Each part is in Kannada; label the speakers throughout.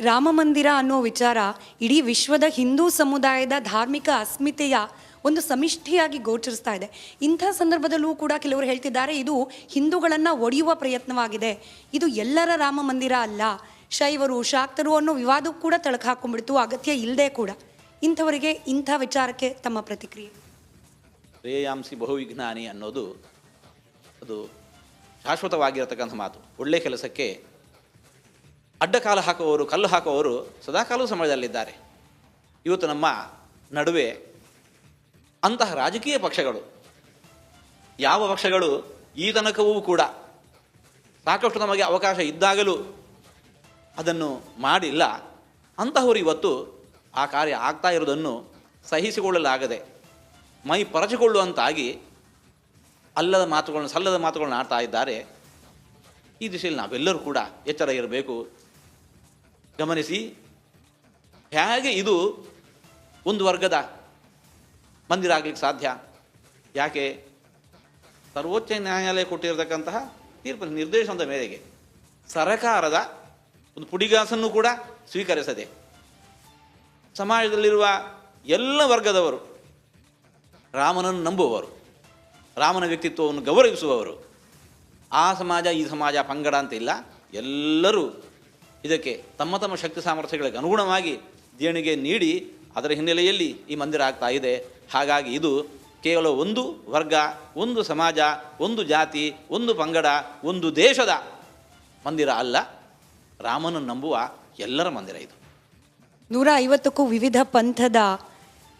Speaker 1: ರಾಮ ಮಂದಿರ ಅನ್ನೋ ವಿಚಾರ ಇಡೀ ವಿಶ್ವದ ಹಿಂದೂ ಸಮುದಾಯದ ಧಾರ್ಮಿಕ ಅಸ್ಮಿತೆಯ ಒಂದು ಸಮಿಷ್ಟಿಯಾಗಿ ಗೋಚರಿಸ್ತಾ ಇದೆ. ಇಂಥ ಸಂದರ್ಭದಲ್ಲೂ ಕೂಡ ಕೆಲವರು ಹೇಳ್ತಿದ್ದಾರೆ, ಇದು ಹಿಂದೂಗಳನ್ನು ಒಡೆಯುವ ಪ್ರಯತ್ನವಾಗಿದೆ, ಇದು ಎಲ್ಲರ ರಾಮ ಮಂದಿರ ಅಲ್ಲ, ಶೈವರು ಶಾಕ್ತರು ಅನ್ನೋ ವಿವಾದಕ್ಕೂ ಕೂಡ ತಳಕು ಹಾಕೊಂಡ್ಬಿಡ್ತು, ಅಗತ್ಯ ಇಲ್ಲದೆ ಕೂಡ. ಇಂಥವರಿಗೆ ಇಂಥ ವಿಚಾರಕ್ಕೆ ತಮ್ಮ ಪ್ರತಿಕ್ರಿಯೆ?
Speaker 2: ಶ್ರೇಯಾಂಸಿ ಬಹುವಿಜ್ಞಾನಿ ಅನ್ನೋದು ಅದು ಶಾಶ್ವತವಾಗಿರತಕ್ಕಂಥ ಮಾತು. ಒಳ್ಳೆಯ ಕೆಲಸಕ್ಕೆ ಅಡ್ಡಕಾಲ ಹಾಕುವವರು, ಕಲ್ಲು ಹಾಕುವವರು ಸದಾಕಾಲವೂ ಸಮಾಜದಲ್ಲಿದ್ದಾರೆ. ಇವತ್ತು ನಮ್ಮ ನಡುವೆ ಅಂತಹ ರಾಜಕೀಯ ಪಕ್ಷಗಳು, ಯಾವ ಪಕ್ಷಗಳು ಈ ತನಕವೂ ಕೂಡ ಸಾಕಷ್ಟು ನಮಗೆ ಅವಕಾಶ ಇದ್ದಾಗಲೂ ಅದನ್ನು ಮಾಡಿಲ್ಲ, ಅಂತಹವರು ಇವತ್ತು ಆ ಕಾರ್ಯ ಆಗ್ತಾ ಇರೋದನ್ನು ಸಹಿಸಿಕೊಳ್ಳಲಾಗದೆ ಮೈ ಪರಚಿಕೊಳ್ಳುವಂತಾಗಿ ಅಲ್ಲದ ಮಾತುಗಳನ್ನು, ಸಲ್ಲದ ಮಾತುಗಳನ್ನು ಆಡ್ತಾ ಇದ್ದಾರೆ. ಈ ದಿಶೆಯಲ್ಲಿ ನಾವೆಲ್ಲರೂ ಕೂಡ ಎಚ್ಚರ ಇರಬೇಕು. ಗಮನಿಸಿ, ಹೇಗೆ ಇದು ಒಂದು ವರ್ಗದ ಮಂದಿರ ಆಗಲಿಕ್ಕೆ ಸಾಧ್ಯ? ಯಾಕೆ? ಸರ್ವೋಚ್ಚ ನ್ಯಾಯಾಲಯ ಕೊಟ್ಟಿರತಕ್ಕಂತಹ ತೀರ್ಪಿನ ನಿರ್ದೇಶನದ ಮೇರೆಗೆ ಸರಕಾರದ ಒಂದು ಪುಡಿಗಾಸನ್ನು ಕೂಡ ಸ್ವೀಕರಿಸದೆ ಸಮಾಜದಲ್ಲಿರುವ ಎಲ್ಲ ವರ್ಗದವರು, ರಾಮನನ್ನು ನಂಬುವವರು, ರಾಮನ ವ್ಯಕ್ತಿತ್ವವನ್ನು ಗೌರವಿಸುವವರು, ಆ ಸಮಾಜ ಈ ಸಮಾಜ ಪಂಗಡ ಅಂತ ಇಲ್ಲ, ಎಲ್ಲರೂ ಇದಕ್ಕೆ ತಮ್ಮ ತಮ್ಮ ಶಕ್ತಿ ಸಾಮರ್ಥ್ಯಗಳಿಗೆ ಅನುಗುಣವಾಗಿ ದೇಣಿಗೆ ನೀಡಿ ಅದರ ಹಿನ್ನೆಲೆಯಲ್ಲಿ ಈ ಮಂದಿರ ಆಗ್ತಾ ಇದೆ. ಹಾಗಾಗಿ ಇದು ಕೇವಲ ಒಂದು ವರ್ಗ, ಒಂದು ಸಮಾಜ, ಒಂದು ಜಾತಿ, ಒಂದು ಪಂಗಡ, ಒಂದು ದೇಶದ ಮಂದಿರ ಅಲ್ಲ, ರಾಮನನ್ನು ನಂಬುವ ಎಲ್ಲರ ಮಂದಿರ ಇದು.
Speaker 1: 150ಕ್ಕೂ ವಿವಿಧ ಪಂಥದ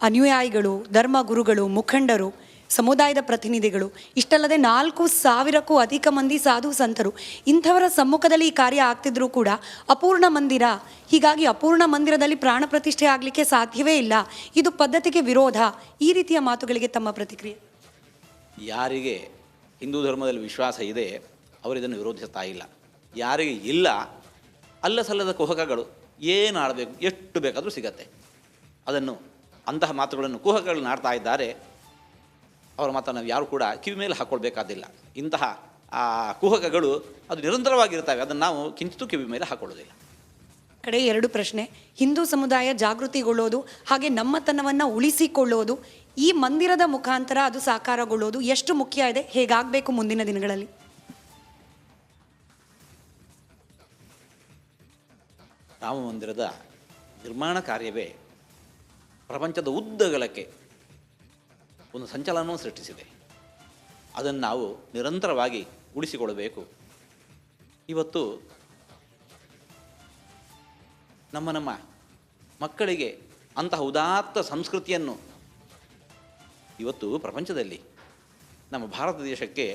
Speaker 1: ಅನುಯಾಯಿಗಳು, ಧರ್ಮಗುರುಗಳು, ಮುಖಂಡರು, ಸಮುದಾಯದ ಪ್ರತಿನಿಧಿಗಳು, ಇಷ್ಟಲ್ಲದೆ 4,000ಕ್ಕೂ ಅಧಿಕ ಮಂದಿ ಸಾಧು ಸಂತರು, ಇಂಥವರ ಸಮ್ಮುಖದಲ್ಲಿ ಈ ಕಾರ್ಯ ಆಗ್ತಿದ್ರೂ ಕೂಡ ಅಪೂರ್ಣ ಮಂದಿರ, ಹೀಗಾಗಿ ಅಪೂರ್ಣ ಮಂದಿರದಲ್ಲಿ ಪ್ರಾಣ ಪ್ರತಿಷ್ಠೆ ಆಗಲಿಕ್ಕೆ ಸಾಧ್ಯವೇ ಇಲ್ಲ, ಇದು ಪದ್ಧತಿಗೆ ವಿರೋಧ, ಈ ರೀತಿಯ ಮಾತುಗಳಿಗೆ ತಮ್ಮ ಪ್ರತಿಕ್ರಿಯೆ?
Speaker 2: ಯಾರಿಗೆ ಹಿಂದೂ ಧರ್ಮದಲ್ಲಿ ವಿಶ್ವಾಸ ಇದೆ ಅವರು ಇದನ್ನು ವಿರೋಧಿಸ್ತಾ ಇಲ್ಲ. ಯಾರಿಗೆ ಇಲ್ಲ, ಅಲ್ಲ ಸಲ್ಲದ ಕುಹಕಗಳು ಏನು ಆಡಬೇಕು, ಎಷ್ಟು ಬೇಕಾದರೂ ಸಿಗತ್ತೆ. ಅದನ್ನು ಅಂತಹ ಮಾತುಗಳನ್ನು ಕುಹಕಗಳನ್ನು ಆಡ್ತಾ ಇದ್ದಾರೆ. ಅವರ ಮಾತನ್ನು ನಾವು ಯಾರು ಕೂಡ ಕಿವಿ ಮೇಲೆ ಹಾಕ್ಕೊಳ್ಬೇಕಾದಿಲ್ಲ. ಇಂತಹ ಆ ಕುಹಕಗಳು ಅದು ನಿರಂತರವಾಗಿರ್ತವೆ, ಅದನ್ನು ನಾವು ಕಿಂಚಿತೂ ಕಿವಿ ಮೇಲೆ ಹಾಕ್ಕೊಳ್ಳೋದಿಲ್ಲ.
Speaker 1: ಕಡೆ 2 ಪ್ರಶ್ನೆ. ಹಿಂದೂ ಸಮುದಾಯ ಜಾಗೃತಿಗೊಳ್ಳೋದು, ಹಾಗೆ ನಮ್ಮತನವನ್ನು ಉಳಿಸಿಕೊಳ್ಳೋದು, ಈ ಮಂದಿರದ ಮುಖಾಂತರ ಅದು ಸಾಕಾರಗೊಳ್ಳೋದು ಎಷ್ಟು ಮುಖ್ಯ ಇದೆ, ಹೇಗಾಗಬೇಕು ಮುಂದಿನ ದಿನಗಳಲ್ಲಿ?
Speaker 2: ರಾಮ ಮಂದಿರದ ನಿರ್ಮಾಣ ಕಾರ್ಯವೇ ಪ್ರಪಂಚದ ಉದ್ದಗಲಕ್ಕೆ ಒಂದು ಸಂಚಲನವನ್ನು ಸೃಷ್ಟಿಸಿದೆ. ಅದನ್ನು ನಾವು ನಿರಂತರವಾಗಿ ಉಳಿಸಿಕೊಳ್ಳಬೇಕು. ಇವತ್ತು ನಮ್ಮ ಮಕ್ಕಳಿಗೆ ಅಂತಹ ಉದಾತ್ತ ಸಂಸ್ಕೃತಿಯನ್ನು ಇವತ್ತು ಪ್ರಪಂಚದಲ್ಲಿ ನಮ್ಮ ಭಾರತ ದೇಶಕ್ಕೆ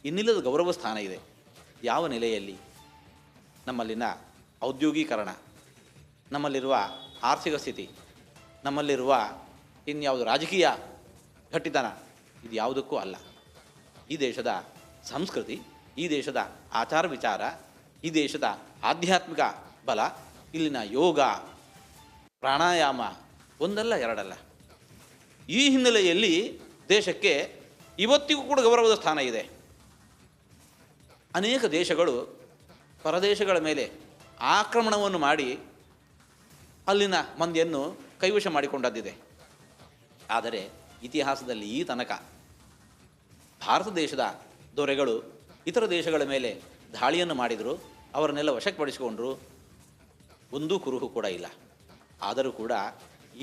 Speaker 2: ಇನ್ನಿಲ್ಲದ ಗೌರವ ಸ್ಥಾನ ಇದೆ. ಯಾವ ನೆಲೆಯಲ್ಲಿ? ನಮ್ಮಲ್ಲಿನ ಔದ್ಯೋಗೀಕರಣ, ನಮ್ಮಲ್ಲಿರುವ ಆರ್ಥಿಕ ಸ್ಥಿತಿ, ನಮ್ಮಲ್ಲಿರುವ ಇನ್ಯಾವುದು ರಾಜಕೀಯ ಗಟ್ಟಿತನ, ಇದು ಯಾವುದಕ್ಕೂ ಅಲ್ಲ. ಈ ದೇಶದ ಸಂಸ್ಕೃತಿ, ಈ ದೇಶದ ಆಚಾರ ವಿಚಾರ, ಈ ದೇಶದ ಆಧ್ಯಾತ್ಮಿಕ ಬಲ, ಇಲ್ಲಿನ ಯೋಗ ಪ್ರಾಣಾಯಾಮ ಒಂದಲ್ಲ ಎರಡಲ್ಲ. ಈ ಹಿನ್ನೆಲೆಯಲ್ಲಿ ದೇಶಕ್ಕೆ ಇವತ್ತಿಗೂ ಕೂಡ ಗೌರವದ ಸ್ಥಾನ ಇದೆ. ಅನೇಕ ದೇಶಗಳು ಪರದೇಶಗಳ ಮೇಲೆ ಆಕ್ರಮಣವನ್ನು ಮಾಡಿ ಅಲ್ಲಿನ ಮಂದಿಯನ್ನು ಕೈವಶ ಮಾಡಿಕೊಂಡದ್ದಿದೆ. ಆದರೆ ಇತಿಹಾಸದಲ್ಲಿ ಈ ತನಕ ಭಾರತ ದೇಶದ ದೊರೆಗಳು ಇತರ ದೇಶಗಳ ಮೇಲೆ ದಾಳಿಯನ್ನು ಮಾಡಿದರು, ಅವರನ್ನೆಲ್ಲ ವಶಪಡಿಸಿಕೊಂಡ್ರು, ಒಂದೂ ಕುರುಹು ಕೂಡ ಇಲ್ಲ. ಆದರೂ ಕೂಡ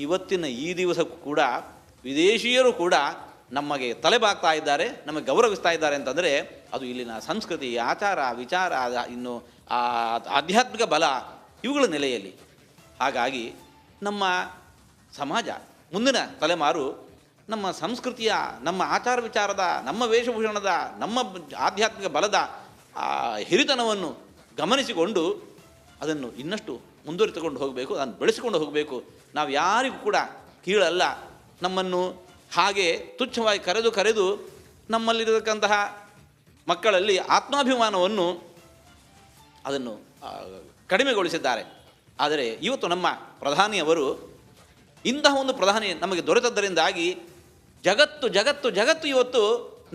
Speaker 2: ಇವತ್ತಿನ ಈ ದಿವಸಕ್ಕೂ ಕೂಡ ವಿದೇಶೀಯರು ಕೂಡ ನಮಗೆ ತಲೆಬಾಗ್ತಾ ಇದ್ದಾರೆ, ನಮಗೆ ಗೌರವಿಸ್ತಾ ಇದ್ದಾರೆ ಅಂತಂದರೆ ಅದು ಇಲ್ಲಿನ ಸಂಸ್ಕೃತಿ, ಆಚಾರ ವಿಚಾರ, ಇನ್ನು ಆಧ್ಯಾತ್ಮಿಕ ಬಲ, ಇವುಗಳ ನೆಲೆಯಲ್ಲಿ. ಹಾಗಾಗಿ ನಮ್ಮ ಸಮಾಜ, ಮುಂದಿನ ತಲೆಮಾರು ನಮ್ಮ ಸಂಸ್ಕೃತಿಯ, ನಮ್ಮ ಆಚಾರ ವಿಚಾರದ, ನಮ್ಮ ವೇಷಭೂಷಣದ, ನಮ್ಮ ಆಧ್ಯಾತ್ಮಿಕ ಬಲದ ಹಿರಿತನವನ್ನು ಗಮನಿಸಿಕೊಂಡು ಅದನ್ನು ಇನ್ನಷ್ಟು ಮುಂದುವರಿಸಿಕೊಂಡು ಹೋಗಬೇಕು, ಅದನ್ನು ಬೆಳೆಸಿಕೊಂಡು ಹೋಗಬೇಕು. ನಾವು ಯಾರಿಗೂ ಕೂಡ ಕೀಳಲ್ಲ. ನಮ್ಮನ್ನು ಹಾಗೆ ತುಚ್ಛವಾಗಿ ಕರೆದು ನಮ್ಮಲ್ಲಿರತಕ್ಕಂತಹ ಮಕ್ಕಳಲ್ಲಿ ಆತ್ಮಾಭಿಮಾನವನ್ನು ಅದನ್ನು ಕಡಿಮೆಗೊಳಿಸಿದ್ದಾರೆ. ಆದರೆ ಇವತ್ತು ನಮ್ಮ ಪ್ರಧಾನಿಯವರು ಇಂತಹ ಒಂದು ಪ್ರಧಾನಿ ನಮಗೆ ದೊರೆತದ್ದರಿಂದಾಗಿ ಜಗತ್ತು ಜಗತ್ತು ಜಗತ್ತು ಇವತ್ತು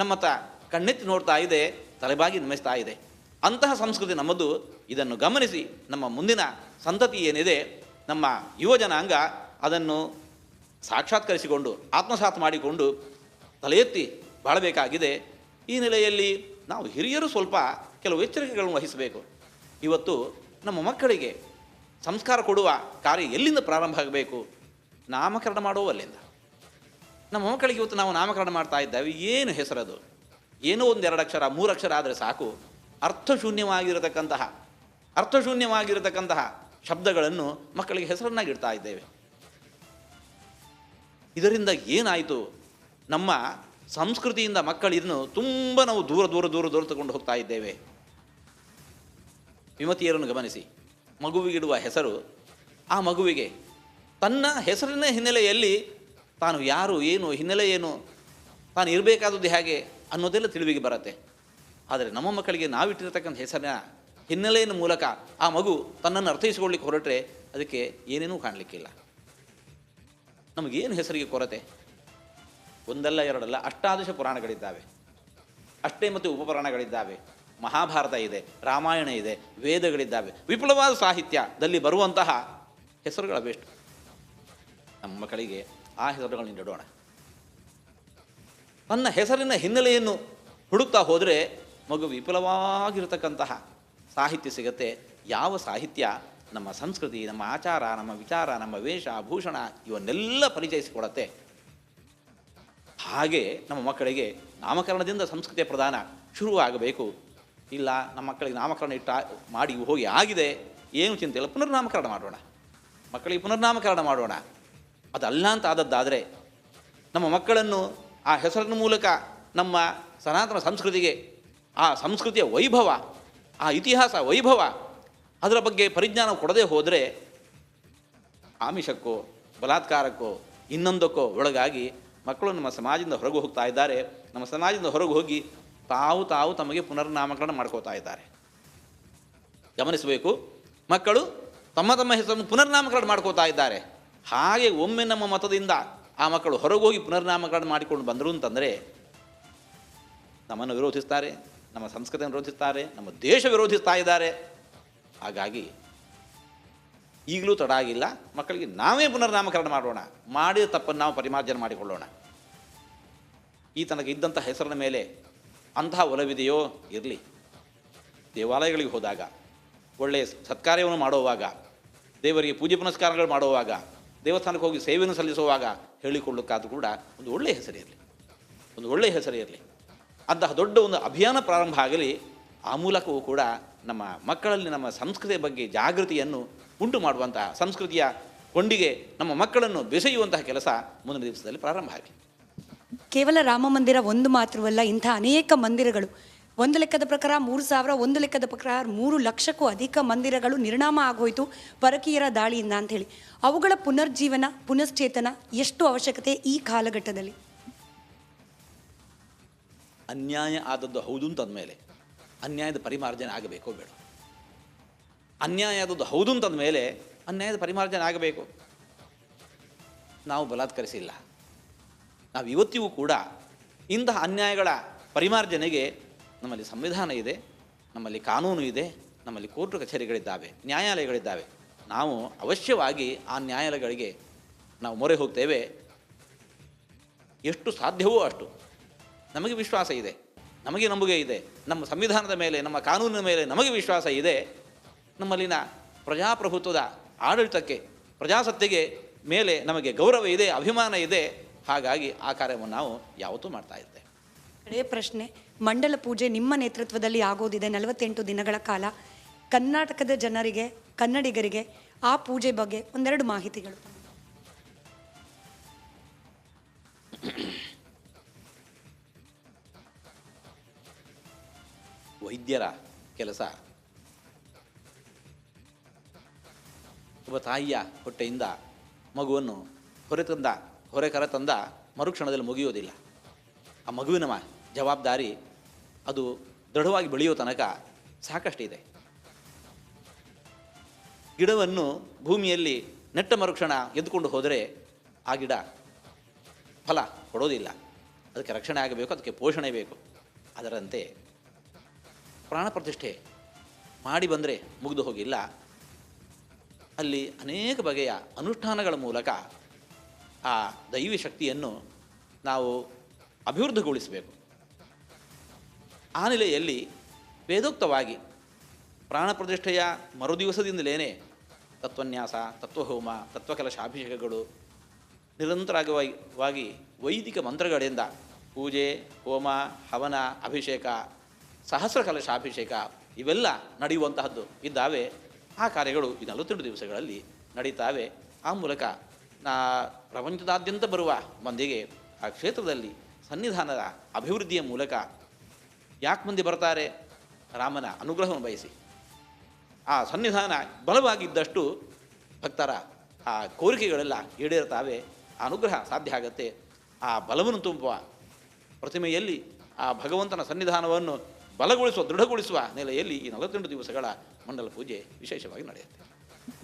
Speaker 2: ನಮ್ಮತ್ತ ಕಣ್ಣೆತ್ತಿ ನೋಡ್ತಾ ಇದೆ, ತಲೆಬಾಗಿ ನಮಿಸ್ತಾ ಇದೆ. ಅಂತಹ ಸಂಸ್ಕೃತಿ ನಮ್ಮದು. ಇದನ್ನು ಗಮನಿಸಿ ನಮ್ಮ ಮುಂದಿನ ಸಂತತಿ ಏನಿದೆ, ನಮ್ಮ ಯುವ ಜನಾಂಗ ಅದನ್ನು ಸಾಕ್ಷಾತ್ಕರಿಸಿಕೊಂಡು ಆತ್ಮಸಾತ್ ಮಾಡಿಕೊಂಡು ತಲೆ ಎತ್ತಿ ಬಾಳಬೇಕಾಗಿದೆ. ಈ ನೆಲೆಯಲ್ಲಿ ನಾವು ಹಿರಿಯರು ಸ್ವಲ್ಪ ಕೆಲವು ಎಚ್ಚರಿಕೆಗಳನ್ನು ವಹಿಸಬೇಕು. ಇವತ್ತು ನಮ್ಮ ಮಕ್ಕಳಿಗೆ ಸಂಸ್ಕಾರ ಕೊಡುವ ಕಾರ್ಯ ಎಲ್ಲಿಂದ ಪ್ರಾರಂಭ ಆಗಬೇಕು? ನಾಮಕರಣ ಮಾಡುವಲ್ಲಿಂದ. ನಮ್ಮ ಮಕ್ಕಳಿಗೆ ಇವತ್ತು ನಾವು ನಾಮಕರಣ ಮಾಡ್ತಾ ಇದ್ದೇವೆ, ಏನು ಹೆಸರದು? ಏನೋ ಒಂದೆರಡು ಅಕ್ಷರ 3 ಅಕ್ಷರ ಆದರೆ ಸಾಕು, ಅರ್ಥಶೂನ್ಯವಾಗಿರತಕ್ಕಂತಹ ಶಬ್ದಗಳನ್ನು ಮಕ್ಕಳಿಗೆ ಹೆಸರನ್ನಾಗಿ ಇಡ್ತಾ ಇದ್ದೇವೆ. ಇದರಿಂದ ಏನಾಯಿತು? ನಮ್ಮ ಸಂಸ್ಕೃತಿಯಿಂದ ಮಕ್ಕಳಿನ್ನು ತುಂಬ ನಾವು ದೂರ ತಗೊಂಡು ಹೋಗ್ತಾ ಇದ್ದೇವೆ. ವಿಮತಿಯರನ್ನು ಗಮನಿಸಿ, ಮಗುವಿಗಿಡುವ ಹೆಸರು, ಆ ಮಗುವಿಗೆ ತನ್ನ ಹೆಸರಿನ ಹಿನ್ನೆಲೆಯಲ್ಲಿ ತಾನು ಯಾರು, ಏನು, ಹಿನ್ನೆಲೆ ಏನು, ತಾನು ಇರಬೇಕಾದದ್ದು ಹೇಗೆ ಅನ್ನೋದೆಲ್ಲ ತಿಳಿವಿಗೆ ಬರುತ್ತೆ. ಆದರೆ ನಮ್ಮ ಮಕ್ಕಳಿಗೆ ನಾವಿಟ್ಟಿರತಕ್ಕಂಥ ಹೆಸರಿನ ಹಿನ್ನೆಲೆಯ ಮೂಲಕ ಆ ಮಗು ತನ್ನನ್ನು ಅರ್ಥೈಸಿಕೊಳ್ಳಿಕ್ಕೆ ಹೊರಟ್ರೆ ಅದಕ್ಕೆ ಏನೇನೂ ಕಾಣಲಿಕ್ಕಿಲ್ಲ. ನಮಗೇನು ಹೆಸರಿಗೆ ಕೊರತೆ? ಒಂದಲ್ಲ ಎರಡಲ್ಲ, ಅಷ್ಟಾದಶ ಪುರಾಣಗಳಿದ್ದಾವೆ, ಅಷ್ಟೇ ಮತ್ತು ಉಪಪುರಾಣಗಳಿದ್ದಾವೆ, ಮಹಾಭಾರತ ಇದೆ, ರಾಮಾಯಣ ಇದೆ, ವೇದಗಳಿದ್ದಾವೆ. ವಿಪುಲವಾದ ಸಾಹಿತ್ಯದಲ್ಲಿ ಬರುವಂತಹ ಹೆಸರುಗಳ ಬೆಸ್ಟ್. ನಮ್ಮ ಮಕ್ಕಳಿಗೆ ಆ ಹೆಸರುಗಳನ್ನು ಇಡೋಣ. ತನ್ನ ಹೆಸರಿನ ಹಿನ್ನೆಲೆಯನ್ನು ಹುಡುಕ್ತಾ ಹೋದರೆ ಮಗು ವಿಪುಲವಾಗಿರತಕ್ಕಂತಹ ಸಾಹಿತ್ಯ ಸಿಗತ್ತೆ. ಯಾವ ಸಾಹಿತ್ಯ ನಮ್ಮ ಸಂಸ್ಕೃತಿ, ನಮ್ಮ ಆಚಾರ, ನಮ್ಮ ವಿಚಾರ, ನಮ್ಮ ವೇಷ ಭೂಷಣ ಇವನ್ನೆಲ್ಲ ಪರಿಚಯಿಸಿಕೊಡತ್ತೆ. ಹಾಗೆ ನಮ್ಮ ಮಕ್ಕಳಿಗೆ ನಾಮಕರಣದಿಂದ ಸಂಸ್ಕೃತಿಯ ಪ್ರಧಾನ ಶುರುವಾಗಬೇಕು. ಇಲ್ಲ, ನಮ್ಮ ಮಕ್ಕಳಿಗೆ ನಾಮಕರಣ ಮಾಡಿ ಹೋಗಿ ಆಗಿದೆ, ಏನು ಚಿಂತೆ ಇಲ್ಲ, ಪುನರ್ನಾಮಕರಣ ಮಾಡೋಣ, ಮಕ್ಕಳಿಗೆ ಪುನರ್ನಾಮಕರಣ ಮಾಡೋಣ. ಅದಲ್ಲ ಅಂತ ಆದದ್ದಾದರೆ ನಮ್ಮ ಮಕ್ಕಳನ್ನು ಆ ಹೆಸರಿನ ಮೂಲಕ ನಮ್ಮ ಸನಾತನ ಸಂಸ್ಕೃತಿಗೆ, ಆ ಸಂಸ್ಕೃತಿಯ ವೈಭವ, ಆ ಇತಿಹಾಸ ವೈಭವ, ಅದರ ಬಗ್ಗೆ ಪರಿಜ್ಞಾನ ಕೊಡದೆ ಹೋದರೆ ಆಮಿಷಕ್ಕೋ ಬಲಾತ್ಕಾರಕ್ಕೋ ಇನ್ನೊಂದಕ್ಕೋ ಒಳಗಾಗಿ ಮಕ್ಕಳು ನಮ್ಮ ಸಮಾಜದಿಂದ ಹೊರಗೆ ಹೋಗ್ತಾ ಇದ್ದಾರೆ. ನಮ್ಮ ಸಮಾಜದಿಂದ ಹೊರಗೆ ಹೋಗಿ ತಾವು ತಮಗೆ ಪುನರ್ನಾಮಕರಣ ಮಾಡ್ಕೋತಾ ಇದ್ದಾರೆ. ಗಮನಿಸಬೇಕು, ಮಕ್ಕಳು ತಮ್ಮ ಹೆಸರನ್ನು ಪುನರ್ನಾಮಕರಣ ಮಾಡ್ಕೋತಾ ಇದ್ದಾರೆ. ಹಾಗೆ ಒಮ್ಮೆ ನಮ್ಮ ಮತದಿಂದ ಆ ಮಕ್ಕಳು ಹೊರಗೋಗಿ ಪುನರ್ನಾಮಕರಣ ಮಾಡಿಕೊಂಡು ಬಂದರು ಅಂತಂದರೆ ನಮ್ಮನ್ನು ವಿರೋಧಿಸ್ತಾರೆ, ನಮ್ಮ ಸಂಸ್ಕೃತಿಯನ್ನು ವಿರೋಧಿಸ್ತಾರೆ, ನಮ್ಮ ದೇಶ ವಿರೋಧಿಸ್ತಾ ಇದ್ದಾರೆ. ಹಾಗಾಗಿ ಈಗಲೂ ತಡ ಆಗಿಲ್ಲ, ಮಕ್ಕಳಿಗೆ ನಾವೇ ಪುನರ್ನಾಮಕರಣ ಮಾಡೋಣ, ಮಾಡಿದ ತಪ್ಪನ್ನು ನಾವು ಪರಿಮಾರ್ಜನೆ ಮಾಡಿಕೊಳ್ಳೋಣ. ಈ ತನಕ ಇದ್ದಂಥ ಹೆಸರಿನ ಮೇಲೆ ಅಂತಹ ಒಲವಿದೆಯೋ ಇರಲಿ. ದೇವಾಲಯಗಳಿಗೆ ಹೋದಾಗ, ಒಳ್ಳೆಯ ಸತ್ಕಾರ್ಯವನ್ನು ಮಾಡುವಾಗ, ದೇವರಿಗೆ ಪೂಜೆ ಪುನಸ್ಕಾರಗಳು ಮಾಡುವಾಗ, ದೇವಸ್ಥಾನಕ್ಕೆ ಹೋಗಿ ಸೇವೆಯನ್ನು ಸಲ್ಲಿಸುವಾಗ ಹೇಳಿಕೊಳ್ಳೋಕ್ಕಾದ್ರೂ ಕೂಡ ಒಂದು ಒಳ್ಳೆಯ ಹೆಸರಿರಲಿ. ಅಂತಹ ದೊಡ್ಡ ಒಂದು ಅಭಿಯಾನ ಪ್ರಾರಂಭ ಆಗಲಿ. ಆ ಮೂಲಕವೂ ಕೂಡ ನಮ್ಮ ಮಕ್ಕಳಲ್ಲಿ ನಮ್ಮ ಸಂಸ್ಕೃತಿಯ ಬಗ್ಗೆ ಜಾಗೃತಿಯನ್ನು ಉಂಟು ಮಾಡುವಂತಹ, ಸಂಸ್ಕೃತಿಯ ಕೊಂಡಿಗೆ ನಮ್ಮ ಮಕ್ಕಳನ್ನು ಬೆಸೆಯುವಂತಹ ಕೆಲಸ ಮುಂದಿನ ದಿವಸದಲ್ಲಿ ಪ್ರಾರಂಭ ಆಗಲಿ.
Speaker 1: ಕೇವಲ ರಾಮ ಮಂದಿರ ಒಂದು ಮಾತ್ರವಲ್ಲ, ಇಂಥ ಅನೇಕ ಮಂದಿರಗಳು, ಒಂದು ಲೆಕ್ಕದ ಪ್ರಕಾರ 3,000, ಒಂದು ಲೆಕ್ಕದ ಪ್ರಕಾರ 3 ಲಕ್ಷಕ್ಕೂ ಅಧಿಕ ಮಂದಿರಗಳು ನಿರ್ನಾಮ ಆಗೋಯ್ತು ಪರಕೀಯರ ದಾಳಿಯಿಂದ ಅಂಥೇಳಿ. ಅವುಗಳ ಪುನರ್ಜೀವನ, ಪುನಶ್ಚೇತನ ಎಷ್ಟು ಅವಶ್ಯಕತೆ ಈ ಕಾಲಘಟ್ಟದಲ್ಲಿ?
Speaker 2: ಅನ್ಯಾಯ ಆದದ್ದು ಹೌದು ಅಂತಂದಮೇಲೆ ಅನ್ಯಾಯದ ಪರಿಮಾರ್ಜನೆ ಆಗಬೇಕೋ ಬೇಡ? ಅನ್ಯಾಯ ಆದದ್ದು ಹೌದು ಅಂತಂದಮೇಲೆ ಅನ್ಯಾಯದ ಪರಿಮಾರ್ಜನೆ ಆಗಬೇಕು. ನಾವು ಬಲಾತ್ಕರಿಸಿಲ್ಲ. ನಾವು ಇವತ್ತಿಗೂ ಕೂಡ ಇಂತಹ ಅನ್ಯಾಯಗಳ ಪರಿಮಾರ್ಜನೆಗೆ ನಮ್ಮಲ್ಲಿ ಸಂವಿಧಾನ ಇದೆ, ನಮ್ಮಲ್ಲಿ ಕಾನೂನು ಇದೆ, ನಮ್ಮಲ್ಲಿ ಕೋರ್ಟ್ ಕಚೇರಿಗಳಿದ್ದಾವೆ, ನ್ಯಾಯಾಲಯಗಳಿದ್ದಾವೆ. ನಾವು ಅವಶ್ಯವಾಗಿ ಆ ನ್ಯಾಯಾಲಯಗಳಿಗೆ ನಾವು ಮೊರೆ ಹೋಗ್ತೇವೆ. ಎಷ್ಟು ಸಾಧ್ಯವೋ ಅಷ್ಟು. ನಮಗೆ ವಿಶ್ವಾಸ ಇದೆ, ನಮಗೆ ನಂಬಿಕೆ ಇದೆ, ನಮ್ಮ ಸಂವಿಧಾನದ ಮೇಲೆ, ನಮ್ಮ ಕಾನೂನಿನ ಮೇಲೆ ನಮಗೆ ವಿಶ್ವಾಸ ಇದೆ. ನಮ್ಮಲ್ಲಿನ ಪ್ರಜಾಪ್ರಭುತ್ವದ ಆಡಳಿತಕ್ಕೆ, ಪ್ರಜಾಸತ್ತೆಗೆ ಮೇಲೆ ನಮಗೆ ಗೌರವ ಇದೆ, ಅಭಿಮಾನ ಇದೆ. ಹಾಗಾಗಿ ಆ ಕಾರ್ಯವನ್ನು ನಾವು ಯಾವತ್ತೂ ಮಾಡ್ತಾ ಇದ್ದೇವೆ.
Speaker 1: ಕಡೆಯ ಪ್ರಶ್ನೆ, ಮಂಡಲ ಪೂಜೆ ನಿಮ್ಮ ನೇತೃತ್ವದಲ್ಲಿ ಆಗೋದಿದೆ 48 ದಿನಗಳ ಕಾಲ. ಕರ್ನಾಟಕದ ಜನರಿಗೆ, ಕನ್ನಡಿಗರಿಗೆ ಆ ಪೂಜೆ ಬಗ್ಗೆ ಒಂದೆರಡು ಮಾಹಿತಿಗಳು.
Speaker 2: ವೈದ್ಯರ ಕೆಲಸ ಒಬ್ಬ ತಾಯಿಯ ಹೊಟ್ಟೆಯಿಂದ ಮಗುವನ್ನು ಹೊರೆ ಕರೆತಂದ ಮರುಕ್ಷಣದಲ್ಲಿ ಮುಗಿಯೋದಿಲ್ಲ. ಆ ಮಗುವಿನ ಜವಾಬ್ದಾರಿ ಅದು ದೃಢವಾಗಿ ಬೆಳೆಯೋ ತನಕ ಸಾಕಷ್ಟಿದೆ. ಗಿಡವನ್ನು ಭೂಮಿಯಲ್ಲಿ ನೆಟ್ಟ ಮರುಕ್ಷಣ ಎದ್ದುಕೊಂಡು ಹೋದರೆ ಆ ಗಿಡ ಫಲ ಕೊಡೋದಿಲ್ಲ. ಅದಕ್ಕೆ ರಕ್ಷಣೆ ಆಗಬೇಕು, ಅದಕ್ಕೆ ಪೋಷಣೆ ಬೇಕು. ಅದರಂತೆ ಪ್ರಾಣ ಪ್ರತಿಷ್ಠೆ ಮಾಡಿ ಬಂದರೆ ಮುಗಿದು ಹೋಗಿಲ್ಲ. ಅಲ್ಲಿ ಅನೇಕ ಬಗೆಯ ಅನುಷ್ಠಾನಗಳ ಮೂಲಕ ಆ ದೈವಿ ಶಕ್ತಿಯನ್ನು ನಾವು ಅಭಿವೃದ್ಧಿಗೊಳಿಸಬೇಕು. ಆ ನೆಲೆಯಲ್ಲಿ ವೇದೋಕ್ತವಾಗಿ ಪ್ರಾಣ ಪ್ರತಿಷ್ಠೆಯ ಮರುದಿವಸದಿಂದಲೇ ತತ್ವನ್ಯಾಸ, ತತ್ವಹೋಮ, ತತ್ವಕಲಶಾಭಿಷೇಕಗಳು ನಿರಂತರವಾಗಿ ವೈದಿಕ ಮಂತ್ರಗಳಿಂದ ಪೂಜೆ, ಹೋಮ, ಹವನ, ಅಭಿಷೇಕ, ಸಹಸ್ರ ಕಲಶಾಭಿಷೇಕ ಇವೆಲ್ಲ ನಡೆಯುವಂತಹದ್ದು ಇದ್ದಾವೆ. ಆ ಕಾರ್ಯಗಳು ಈ 42 ದಿವಸಗಳಲ್ಲಿ ನಡೀತಾವೆ. ಆ ಮೂಲಕ ಪ್ರಪಂಚದಾದ್ಯಂತ ಬರುವ ಮಂದಿಗೆ ಆ ಕ್ಷೇತ್ರದಲ್ಲಿ ಸನ್ನಿಧಾನದ ಅಭಿವೃದ್ಧಿಯ ಮೂಲಕ ಯಾಕೆ ಮಂದಿ ಬರ್ತಾರೆ? ರಾಮನ ಅನುಗ್ರಹವನ್ನು ಬಯಸಿ. ಆ ಸನ್ನಿಧಾನ ಬಲವಾಗಿದ್ದಷ್ಟು ಭಕ್ತರ ಆ ಕೋರಿಕೆಗಳೆಲ್ಲ ಈಡೇರ್ತಾವೆ, ಆ ಅನುಗ್ರಹ ಸಾಧ್ಯ ಆಗತ್ತೆ. ಆ ಬಲವನ್ನು ತುಂಬುವ ಪ್ರತಿಮೆಯಲ್ಲಿ ಆ ಭಗವಂತನ ಸನ್ನಿಧಾನವನ್ನು ಬಲಗೊಳಿಸುವ, ದೃಢಗೊಳಿಸುವ ನೆಲೆಯಲ್ಲಿ ಈ 42 ದಿವಸಗಳ ಮಂಡಲ ಪೂಜೆ ವಿಶೇಷವಾಗಿ ನಡೆಯುತ್ತೆ.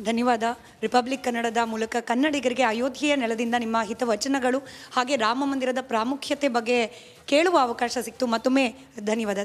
Speaker 1: ಧನ್ಯವಾದ. ರಿಪಬ್ಲಿಕ್ ಕನ್ನಡದ ಮೂಲಕ ಕನ್ನಡಿಗರಿಗೆ ಅಯೋಧ್ಯೆಯ ನೆಲದಿಂದ ನಿಮ್ಮ ಹಿತವಚನಗಳು ಹಾಗೆ ರಾಮ ಮಂದಿರದ ಪ್ರಾಮುಖ್ಯತೆ ಬಗ್ಗೆ ಕೇಳುವ ಅವಕಾಶ ಸಿಕ್ತು. ಮತ್ತೊಮ್ಮೆ ಧನ್ಯವಾದ.